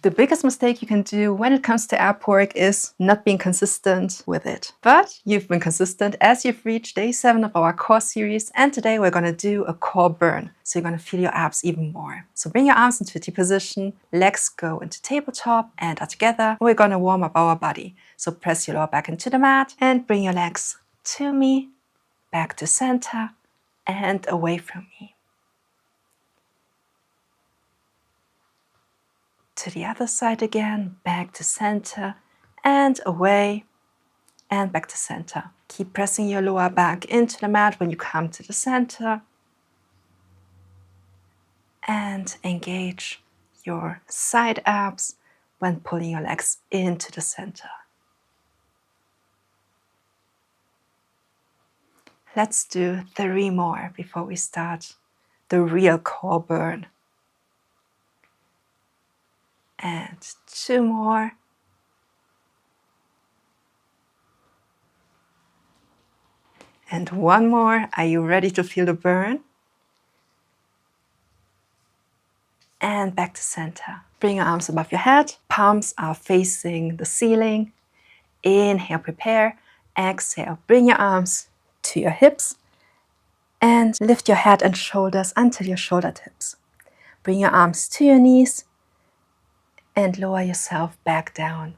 The biggest mistake you can do when it comes to ab work is not being consistent with it. But you've been consistent as you've reached day 7 of our core series, and today we're going to do a core burn. So you're going to feel your abs even more. So bring your arms into a T position, legs go into tabletop and are together. We're going to warm up our body. So press your lower back into the mat and bring your legs to me, back to center and away from me. To the other side again, back to center and away and back to center. Keep pressing your lower back into the mat when you come to the center and engage your side abs when pulling your legs into the center. Let's do 3 more before we start the real core burn. And 2 more. And 1 more. Are you ready to feel the burn? And back to center. Bring your arms above your head. Palms are facing the ceiling. Inhale, prepare. Exhale, bring your arms to your hips. And lift your head and shoulders until your shoulder tips. Bring your arms to your knees. And lower yourself back down.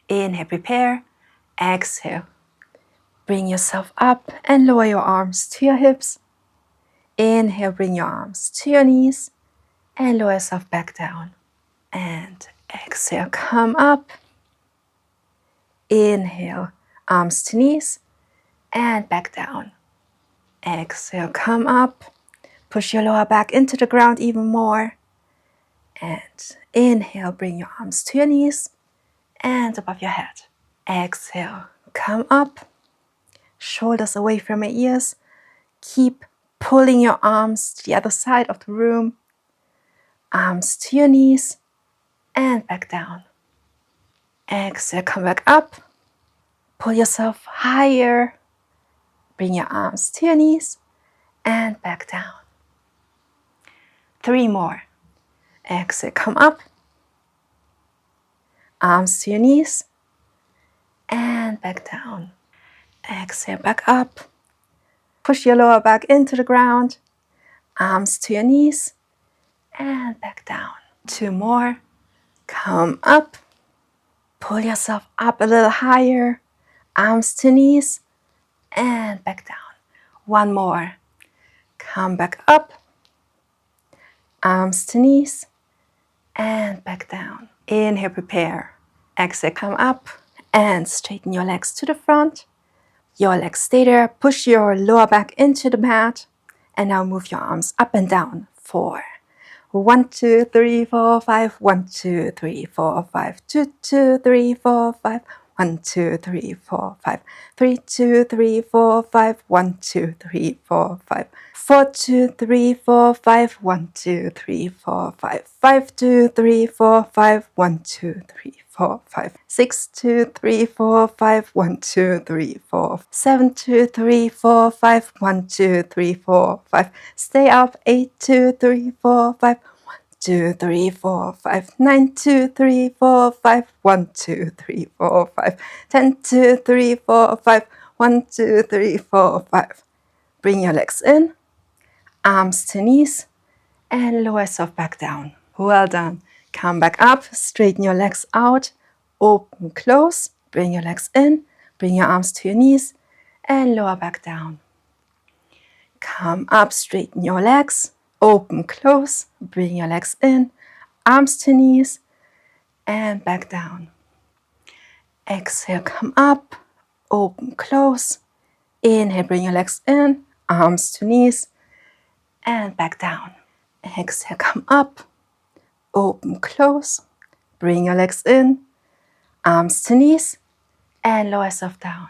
Inhale, prepare. Exhale. Bring yourself up and lower your arms to your hips. Inhale, bring your arms to your knees and lower yourself back down. And exhale, come up. Inhale, arms to knees and back down. Exhale, come up. Push your lower back into the ground even more. And inhale, bring your arms to your knees and above your head. Exhale, come up. Shoulders away from your ears. Keep pulling your arms to the other side of the room. Arms to your knees and back down. Exhale, come back up. Pull yourself higher. Bring your arms to your knees and back down. 3 more. Exhale, come up. Arms to your knees and back down. Exhale, back up. Push your lower back into the ground. Arms to your knees and back down. 2 more. Come up. Pull yourself up a little higher. Arms to knees and back down. 1 more. Come back up. Arms to knees and back down. Inhale, prepare. Exhale, come up and straighten your legs to the front. Your legs stay there. Push your lower back into the mat. And now move your arms up and down. 4. 1, 2, 3, 4, 5. 1, 2, 3, 4, 5. 2, 2, 3, 4, 5. 1, 2, 3, 4, 5. 3, 2, 3, 4, 5. 1, 2, 3, 4, 5. 4, 2, 3, 4, 5. 1, 2, 3, 4, 5. 5, 2, 3, 4, 5. 1, 2, 3, 4, 5. 6, 2, 3, 4, 5. 1, 2, 3, 4. 7, 2, 3, 4, 5. 1, 2, 3, 4, 5. Stay up. 8, 2, 3, 4, 5. 2, 3, 4, 5. 9, 2, 3, 4, 5. 1, 2, 3, 4, 5. 10, 2, 3, 4, 5. 1, 2, 3, 4, 5. Bring your legs in, arms to knees, and lower yourself back down. Well done. Come back up, straighten your legs out, open, close. Bring your legs in, bring your arms to your knees, and lower back down. Come up, straighten your legs, open, close. Bring your legs in, arms to knees, and back down. Exhale, come up, open, close. Inhale, bring your legs in, arms to knees, and back down. Exhale, come up, open, close. Bring your legs in, arms to knees, and lower yourself down.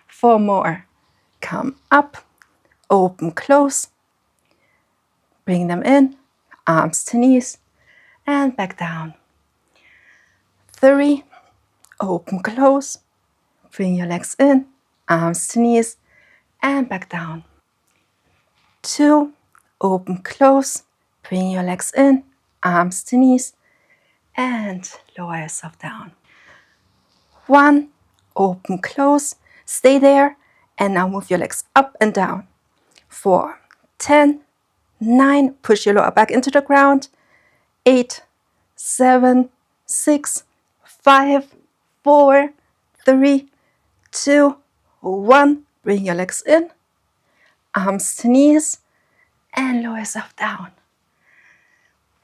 4 more. Come up, open, close. Bring them in, arms to knees, and back down. 3, open, close. Bring your legs in, arms to knees, and back down. 2, open, close. Bring your legs in, arms to knees, and lower yourself down. 1, open, close, stay there, and now move your legs up and down. 4, 10, 9, push your lower back into the ground. 8, 7, 6, 5, 4, 3, 2, 1. Bring your legs in, arms to knees, and lower yourself down.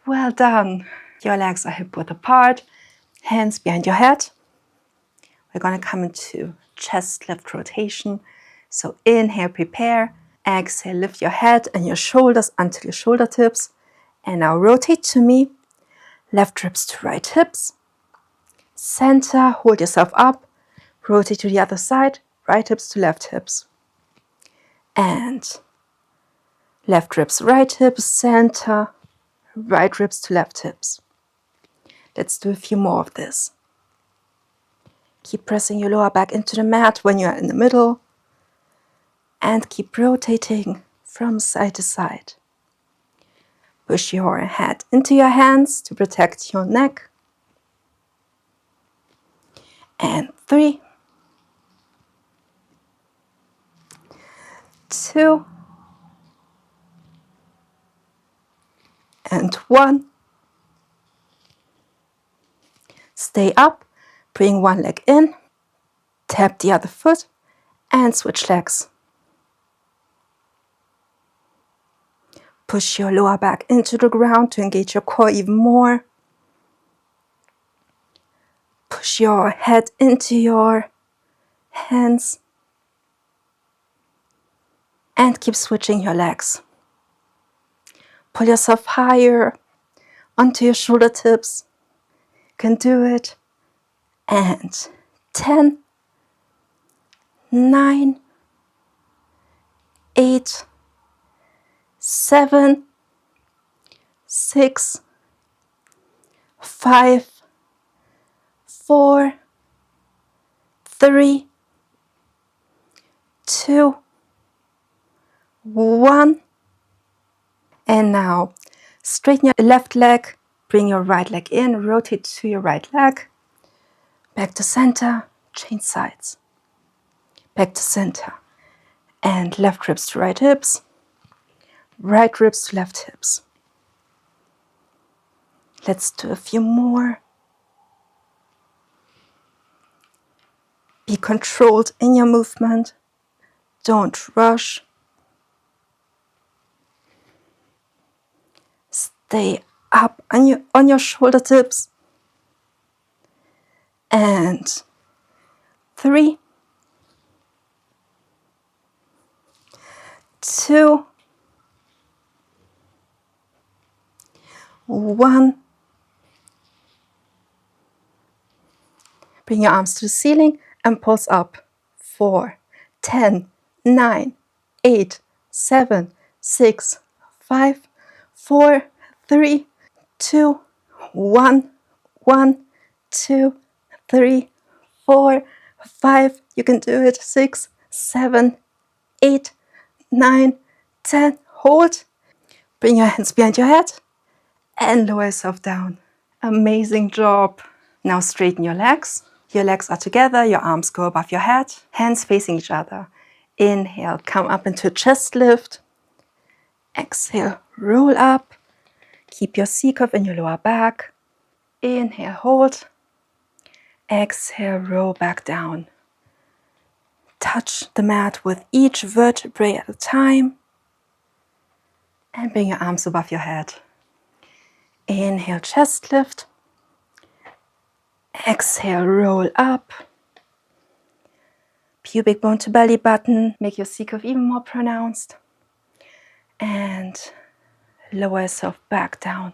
Well done. Your legs are hip width apart, hands behind your head. We're going to come into chest lift rotation. So inhale, prepare. Exhale, lift your head and your shoulders until your shoulder tips. And now rotate to me. Left ribs to right hips. Center, hold yourself up. Rotate to the other side. Right hips to left hips. And left ribs, right hips, center. Right ribs to left hips. Let's do a few more of this. Keep pressing your lower back into the mat when you're in the middle. And keep rotating from side to side. Push your head into your hands to protect your neck. And 3, 2, and 1. Stay up, bring one leg in, tap the other foot, and switch legs. Push your lower back into the ground to engage your core even more. Push your head into your hands. And keep switching your legs. Pull yourself higher onto your shoulder tips. You can do it. And 10, 9, 8, 7, 6, 5, 4, 3, 2, 1. And now straighten your left leg, bring your right leg in, rotate to your right leg, back to center, change sides, back to center, and left ribs to right hips, right ribs to left hips. Let's do a few more. Be controlled in your movement. Don't rush. Stay up on your shoulder tips. And 3, 2, 1. Bring your arms to the ceiling and pulse up. 4, 10, 9, 8, 7, 6, 5, 4, 3, 2, 1, 1, 2, 3, 4, 5. You can do it. 6, 7, 8, 9, 10. Hold. Bring your hands behind your head and lower yourself down. Amazing job. Now straighten your legs. Your legs are together, your arms go above your head, hands facing each other. Inhale, come up into a chest lift. Exhale, roll up. Keep your C-curve in your lower back. Inhale, hold. Exhale, roll back down. Touch the mat with each vertebrae at a time. And bring your arms above your head. Inhale, chest lift. Exhale, roll up. Pubic bone to belly button. Make your C-curve even more pronounced. And lower yourself back down.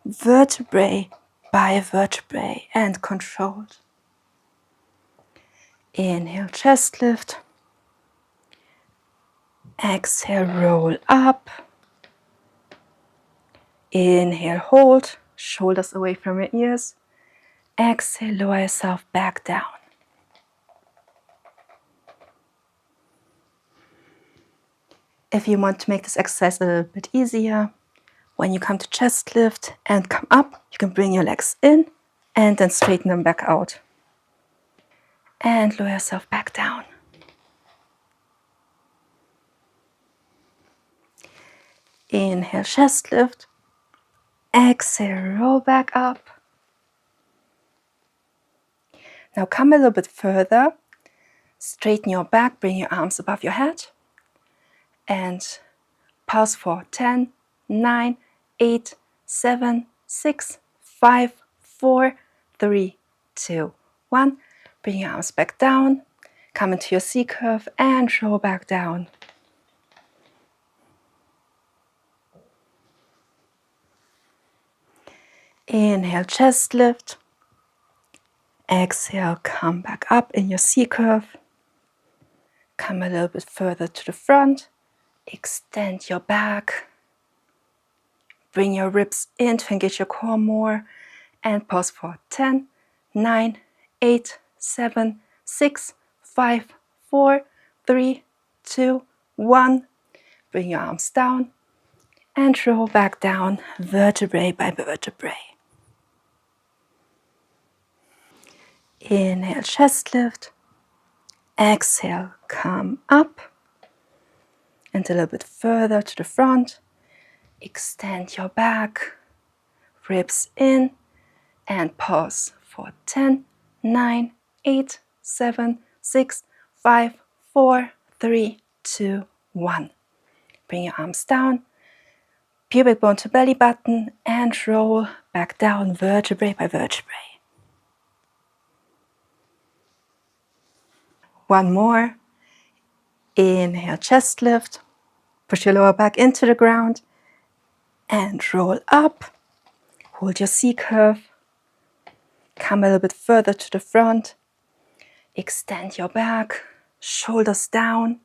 Vertebrae by vertebrae and controlled. Inhale, chest lift. Exhale, roll up. Inhale, hold. Shoulders away from your ears. Exhale, lower yourself back down. If you want to make this exercise a little bit easier, When you come to chest lift and come up, you can bring your legs in and then straighten them back out. And lower yourself back down. Inhale, chest lift. Exhale, roll back up. Now come a little bit further. Straighten your back, bring your arms above your head. And pause for 10, 9, 8, 7, 6, 5, 4, 3, 2, 1. Bring your arms back down. Come into your C curve and roll back down. Inhale, chest lift. Exhale, come back up in your C curve. Come a little bit further to the front. Extend your back. Bring your ribs in to engage your core more. And pause for 10, 9, 8, 7, 6, 5, 4, 3, 2, 1. Bring your arms down and roll back down vertebrae by vertebrae. Inhale, chest lift. Exhale, come up and a little bit further to the front. Extend your back, ribs in, and pause for 10, 9, 8, 7, 6, 5, 4, 3, 2, 1. Bring your arms down, pubic bone to belly button, and roll back down vertebrae by vertebrae. One more. Inhale, chest lift. Push your lower back into the ground and roll up. Hold your C curve. Come a little bit further to the front. Extend your back, shoulders down,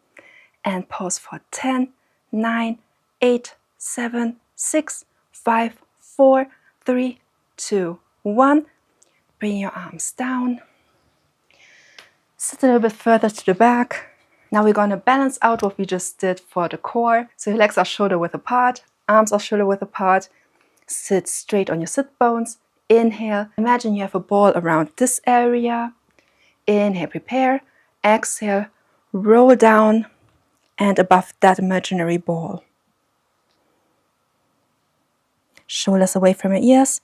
and pause for 10, 9, 8, 7, 6, 5, 4, 3, 2, 1. Bring your arms down. Sit a little bit further to the back. Now we're going to balance out what we just did for the core. So your legs are shoulder width apart, arms are shoulder width apart. Sit straight on your sit bones. Inhale. Imagine you have a ball around this area. Inhale, prepare. Exhale, roll down and above that imaginary ball. Shoulders away from your ears.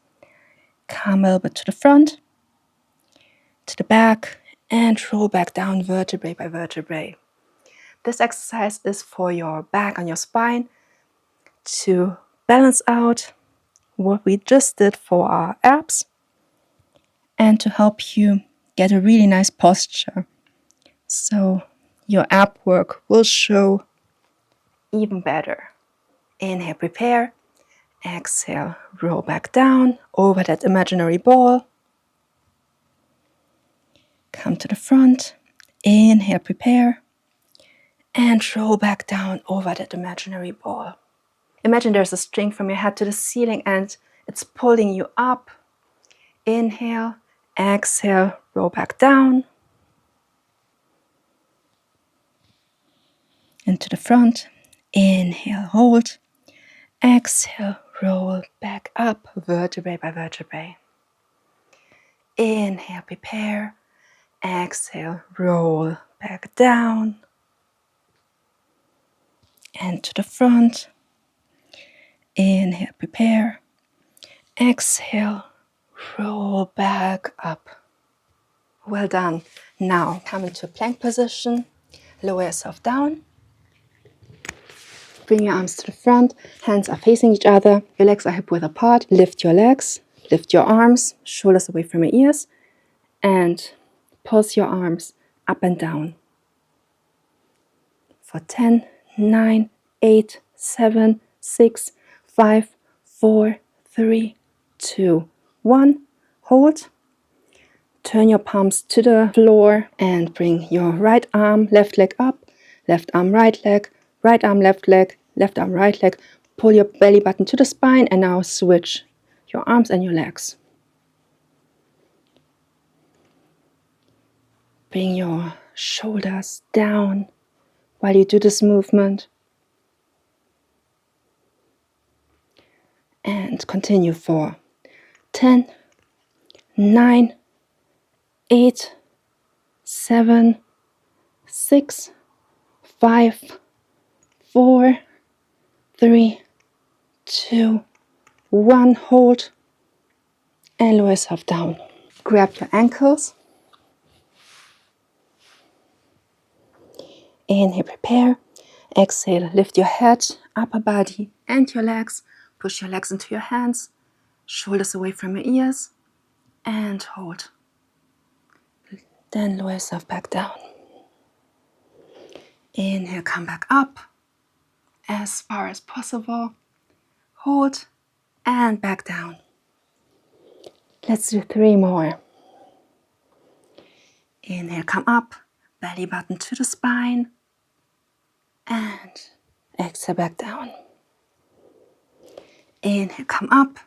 Come a little bit to the front, to the back, and roll back down vertebrae by vertebrae. This exercise is for your back and your spine to balance out what we just did for our abs and to help you get a really nice posture. So your ab work will show even better. Inhale, prepare. Exhale, roll back down over that imaginary ball. Come to the front. Inhale, prepare. And roll back down over that imaginary ball. Imagine there's a string from your head to the ceiling and it's pulling you up. Inhale, exhale, roll back down. And to the front. Inhale, hold. Exhale, roll back up, vertebrae by vertebrae. Inhale, prepare. Exhale, roll back down. And to the front. Inhale, prepare. Exhale, roll back up. Well done. Now come into a plank position. Lower yourself down. Bring your arms to the front. Hands are facing each other. Your legs are hip width apart. Lift your legs. Lift your arms. Shoulders away from your ears. And pulse your arms up and down. For 10, 9, 8, 7, 6, 5, 4, 3, 2, 1. Hold. Turn your palms to the floor and bring your right arm, left leg up, left arm, right leg, right arm, left leg, left arm, right leg. Pull your belly button to the spine and now switch your arms and your legs. Bring your shoulders down while you do this movement. And continue for 10, 9, 8, 7, 6, 5, 4, 3, 2, 1. Hold and lower yourself down. Grab your ankles. Inhale, prepare. Exhale, lift your head, upper body, and your legs. Push your legs into your hands, shoulders away from your ears, and hold. Then lower yourself back down. Inhale, come back up as far as possible. Hold and back down. Let's do 3 more. Inhale, come up, belly button to the spine, and exhale, back down. Inhale, come up,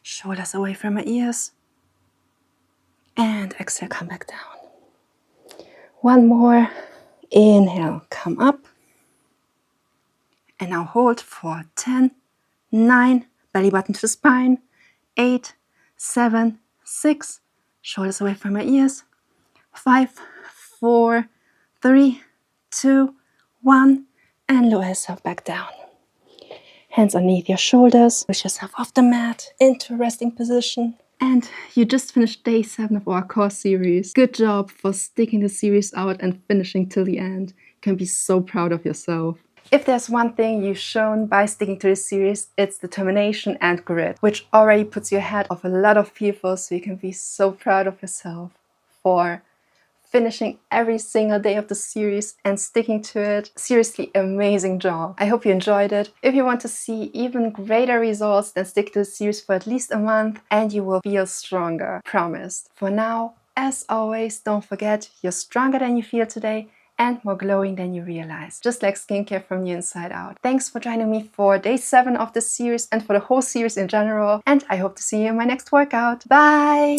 shoulders away from your ears, and exhale, come back down. 1 more. Inhale, come up, and now hold for 10, 9, belly button to the spine, 8, 7, 6, shoulders away from your ears, 5, 4, 3, 2, 1, and lower yourself back down. Hands underneath your shoulders, push yourself off the mat into a resting position. And you just finished day 7 of our core series. Good job for sticking the series out and finishing till the end. You can be so proud of yourself. If there's one thing you've shown by sticking to this series, it's determination and grit, which already puts you ahead of a lot of people, so you can be so proud of yourself for finishing every single day of the series and sticking to it. Seriously, amazing job. I hope you enjoyed it. If you want to see even greater results, then stick to the series for at least a month and you will feel stronger. Promised. For now, as always, don't forget, you're stronger than you feel today and more glowing than you realize. Just like skincare from the inside out. Thanks for joining me for day 7 of this series and for the whole series in general. And I hope to see you in my next workout. Bye!